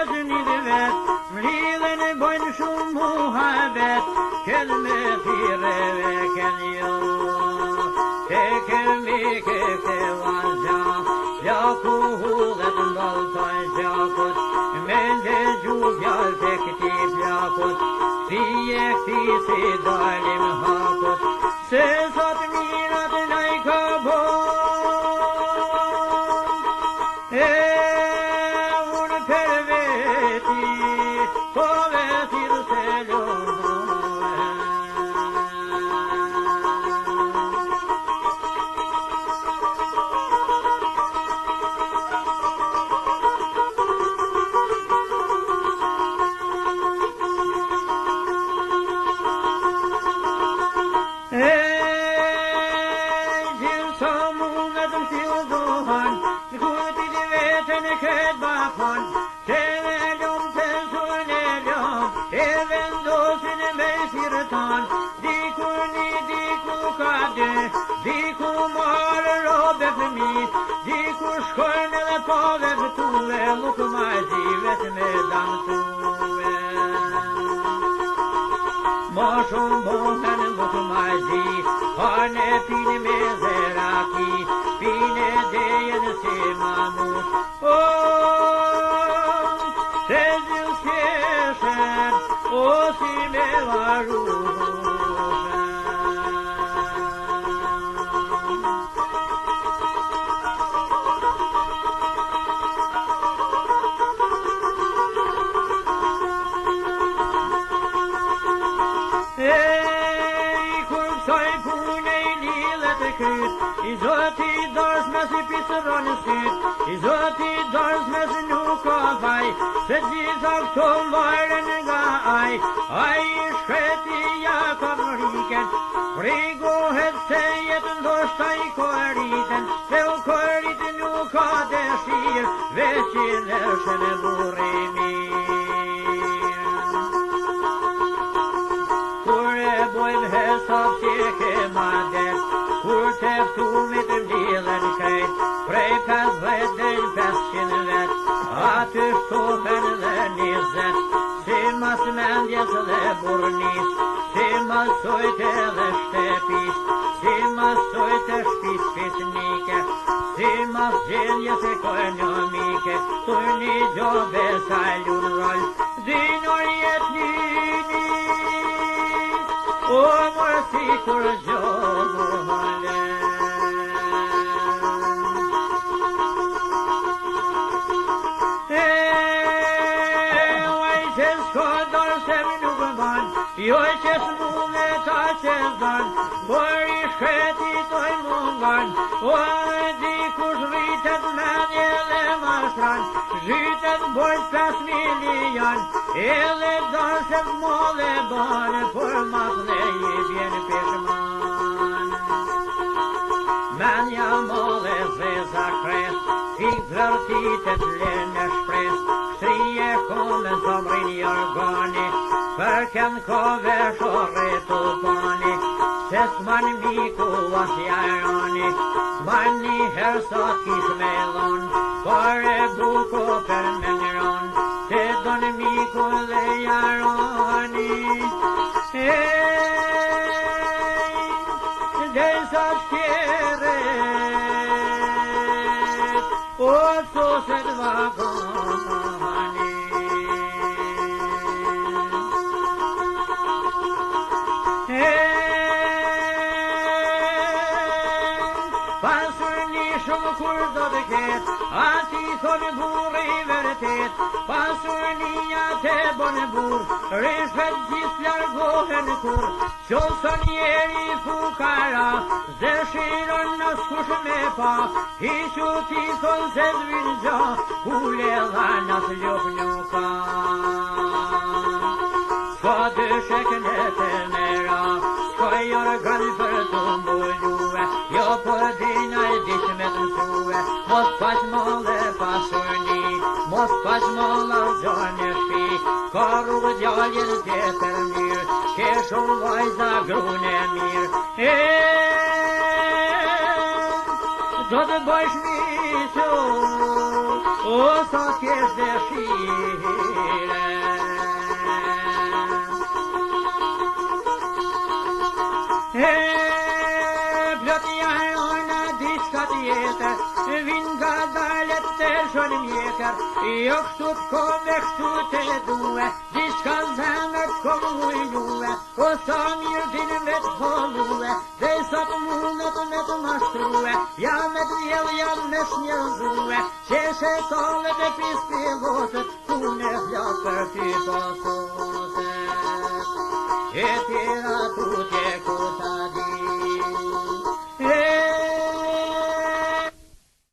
gjëni dhe vetë, mlidhen e bojnë shumë muhabet, kënë me thireve kënë jo. Te kemi këte vazja, gjaku hudhet në baltaj gjakut, mende gjugjar të këti plakut, si e këti si dalim hakut, se sot mirat në i ka unë për veti, po vetir se diku marë robe për mi, diku shkojnë edhe pove për tuve, nuk ma gjivet me dam tuve. Ma shumë bohen nuk ma gji, hane pine me zeraki, pine dejen si mamut. Se zil s'keshen, si me varu. I zoti dars me si pisëron në syt, I zoti dars me si nuk ka faj, se gjitha këto vajrën nga aj I shkreti ja ka mëriken, frigohet se jetë ndoshta I koriten, se u koriten nuk ka dëshir, veç I lëshën e burimi. Kur e bojmë hesab që ke madet, kur teftumit vlidhen krejt, prej 50 del 500 vet, aty shtohen dhe 20, si mas mendjes dhe burnis, si mas sojt edhe shtepis, si mas sojt e shpis fisnike, si mas gjenjes ekonomike, tu një gjobe sa lun rol, dinor jet njini, o mërë si kur gjobu hale. Jo që s'mune ta që zdan, por I shkreti toj mungan, o dikush rritet menje dhe mashtran, zhytet bojt 5 milion, edhe dashet mole banë, por mas dhe I vjen pishman. Menja mole zeza kres, si zërtitet lene shpres, shtrije komen somrin I organi, për kënë kove shorretu bani, se s'man miku as jaroni, s'man një herë sot kish me dhon, por e buko për menron, se don miku dhe jaroni. Dhe sa shkjere, o soset vagoni. Shumë kur do të ket, ati thonë burë I vërtet, pasurnia te bonë burë, rishvet gjithë largohen kur, qoson njeri fukara, zëshiron në skush me pa, I quti thonë se dhvin gja, ule dha nas ljup nuk ka. Ska dyshek në të mera, ska jorgan për të mbulluve, jo për dinaj dish me të mësue, mos pas molle pasurni, mos pas molla gjone shpi, ka rrugë djalljen tjetër mirë, ke shumë vajza grune mirë. do të bëjsh miqo, o sa t'kesh dëshire. Plotja e ojna diçka tjetër, vin nga dalet të shon mjekër, jo kështu t'kome, kështu të duhe, diçka zemër t'kome ujnue, o sa mirë din me t'holue, dhe sa të mundet me të mashtruhe, jam me t'vjell, jam me s'njërzue, qeshe tole dhe pis pilotet, ku ne flak për ty pasotet, e tjera tu